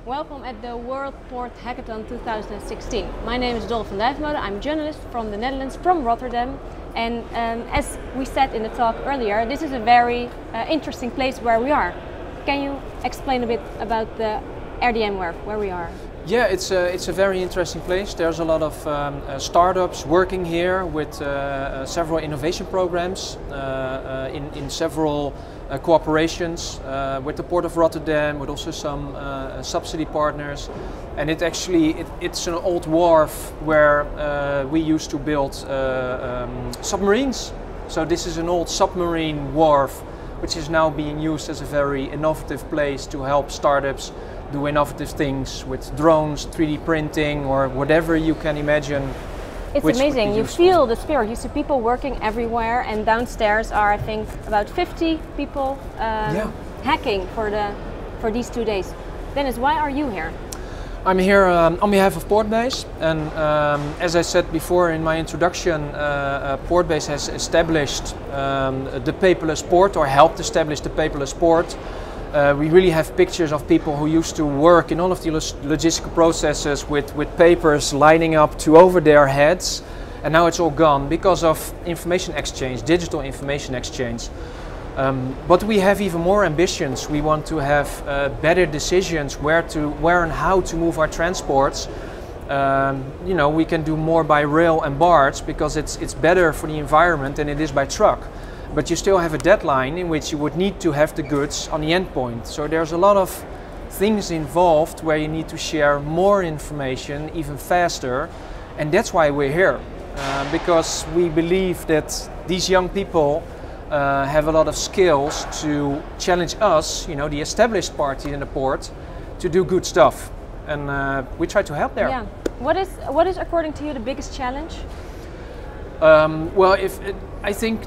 Welcome at the World Port Hackathon 2016. My name is Dortland. I'm a journalist from the Netherlands, from Rotterdam. And as we said in the talk earlier, this is a very interesting place where we are. Can you explain a bit about the RDM where we are? Yeah, it's a very interesting place. There's a lot of startups working here with several innovation programs in several cooperations with the Port of Rotterdam, with also some subsidy partners. And it's an old wharf where we used to build submarines. So this is an old submarine wharf which is now being used as a very innovative place to help startups do innovative things with drones, 3D printing, or whatever you can imagine. It's amazing. You feel the spirit. You see people working everywhere, and downstairs are, I think, about 50 people hacking for these 2 days. Dennis, why are you here? I'm here on behalf of Portbase, and as I said before in my introduction, Portbase has established the paperless port, or helped establish the paperless port. We really have pictures of people who used to work in all of the logistical processes with papers lining up to over their heads, and now it's all gone because of information exchange, digital information exchange. But we have even more ambitions. We want to have better decisions where and how to move our transports. You know, we can do more by rail and barge because it's better for the environment than it is by truck. But you still have a deadline in which you would need to have the goods on the end point. So there's a lot of things involved where you need to share more information even faster. And that's why we're here. Because we believe that these young people have a lot of skills to challenge us, you know, the established party in the port, to do good stuff. And we try to help there. Yeah. What is according to you the biggest challenge? Well, I think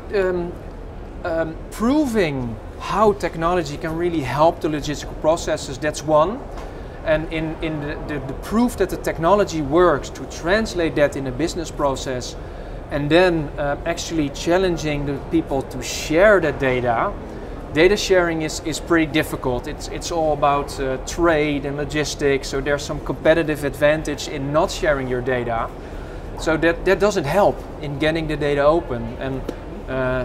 proving how technology can really help the logistical processes, that's one. And in the proof that the technology works, to translate that in a business process, and then actually challenging the people to share that data. Data sharing is pretty difficult. It's all about trade and logistics, so there's some competitive advantage in not sharing your data. So that doesn't help in getting the data open. And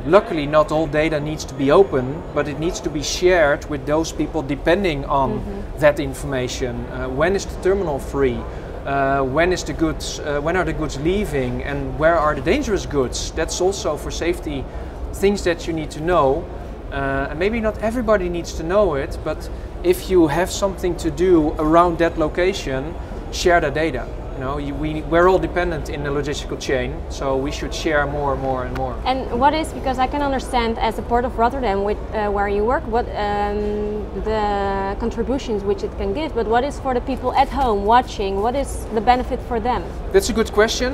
luckily not all data needs to be open, but it needs to be shared with those people depending on that information. When is the terminal free? When are the goods leaving, and where are the dangerous goods? That's also for safety things that you need to know. And maybe not everybody needs to know it, but if you have something to do around that location, share the data. You know, we're all dependent in the logistical chain, so we should share more and more and more. And what is, because I can understand as the Port of Rotterdam, with where you work, what the contributions which it can give, but what is for the people at home watching, what is the benefit for them? That's a good question.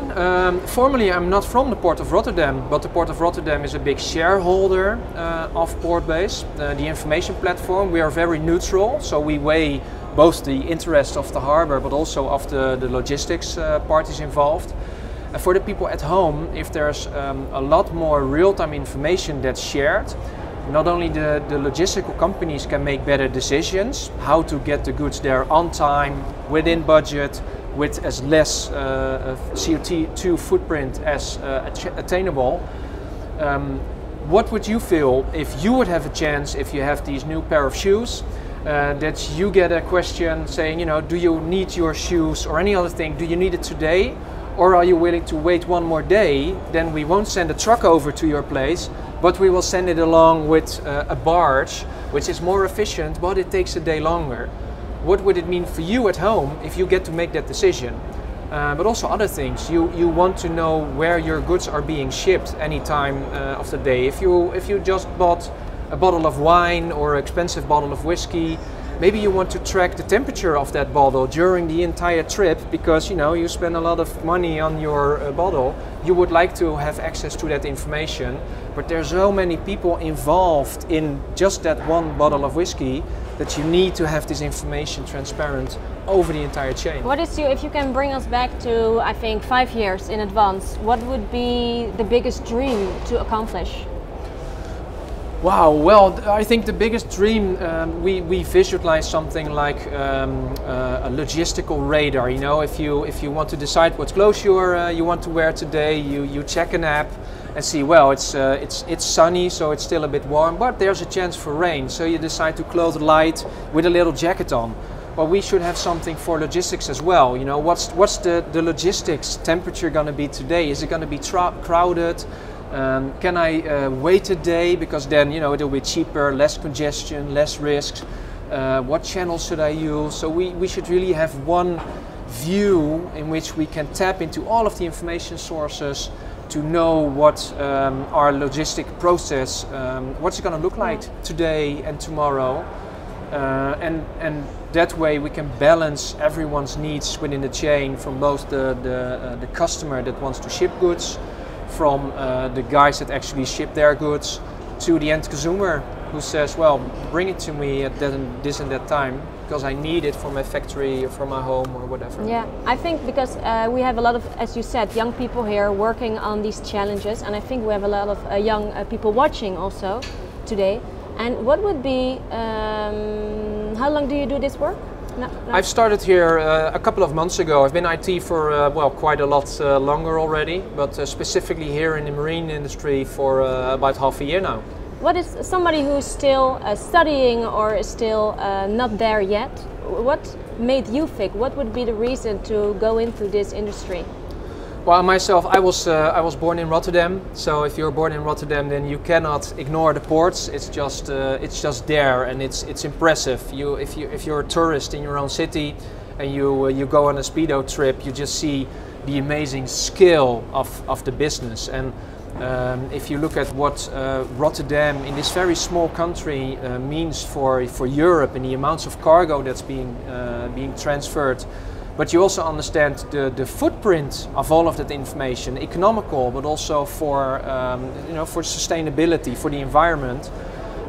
Formally I'm not from the Port of Rotterdam, but the Port of Rotterdam is a big shareholder of Portbase, the information platform. We are very neutral, so we weigh both the interests of the harbor but also of the logistics parties involved. And for the people at home, if there's a lot more real-time information that's shared, not only the logistical companies can make better decisions how to get the goods there on time, within budget, with as less CO2 footprint as attainable. What would you feel if you would have a chance, if you have these new pair of shoes, that you get a question saying, you know, do you need your shoes or any other thing, do you need it today, or are you willing to wait one more day? Then we won't send a truck over to your place, but we will send it along with a barge, which is more efficient, but it takes a day longer. What would it mean for you at home if you get to make that decision? But also other things. You want to know where your goods are being shipped any time of the day. If you just bought a bottle of wine or an expensive bottle of whiskey, maybe you want to track the temperature of that bottle during the entire trip because, you know, you spend a lot of money on your bottle. You would like to have access to that information, but there's so many people involved in just that one bottle of whiskey that you need to have this information transparent over the entire chain. What is if you can bring us back to, I think, 5 years in advance, what would be the biggest dream to accomplish? Wow, well, I think the biggest dream, we visualize something like a logistical radar. You know, if you want to decide what clothes you want to wear today, you check an app and see, well, it's sunny, so it's still a bit warm, but there's a chance for rain. So you decide to clothe light with a little jacket on. Well, we should have something for logistics as well. You know, what's the logistics temperature going to be today? Is it going to be crowded? Can I wait a day, because then, you know, it'll be cheaper, less congestion, less risks. What channels should I use? So we should really have one view in which we can tap into all of the information sources to know what our logistic process, what's it going to look like today and tomorrow. And that way we can balance everyone's needs within the chain, from both the customer that wants to ship goods, from the guys that actually ship their goods, to the end consumer who says, well, bring it to me at this and that time because I need it for my factory or for my home or whatever. Yeah, I think because we have a lot of, as you said, young people here working on these challenges, and I think we have a lot of young people watching also today. And what would be, how long do you do this work? No. I've started here a couple of months ago. I've been IT for well, quite a lot longer already, but specifically here in the marine industry for about half a year now. What is somebody who's still studying or is still not there yet? What made you think? What would be the reason to go into this industry? Well, myself, I was born in Rotterdam. So if you're born in Rotterdam, then you cannot ignore the ports. It's just there, and it's impressive. If you're a tourist in your own city, and you go on a speedo trip, you just see the amazing scale of the business. And if you look at what Rotterdam in this very small country means for Europe and the amounts of cargo that's being transferred. But you also understand the footprint of all of that information, economical, but also for for sustainability, for the environment.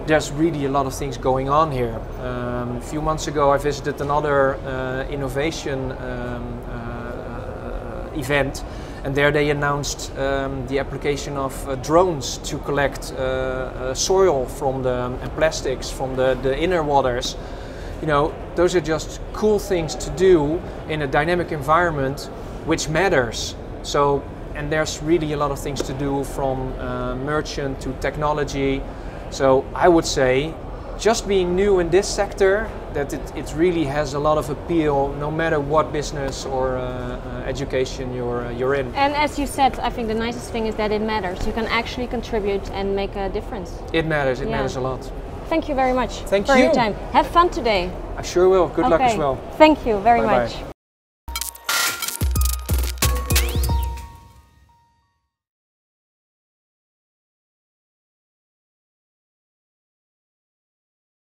There's really a lot of things going on here. A few months ago, I visited another innovation event, and there they announced the application of drones to collect soil and plastics from the inner waters. You know, those are just cool things to do in a dynamic environment, which matters. So, and there's really a lot of things to do, from merchant to technology. So I would say, just being new in this sector, that it really has a lot of appeal, no matter what business or education you're in. And as you said, I think the nicest thing is that it matters. You can actually contribute and make a difference. It matters. It matters a lot. Thank you very much for your time. Have fun today. I sure will. Good luck as well. Thank you very much.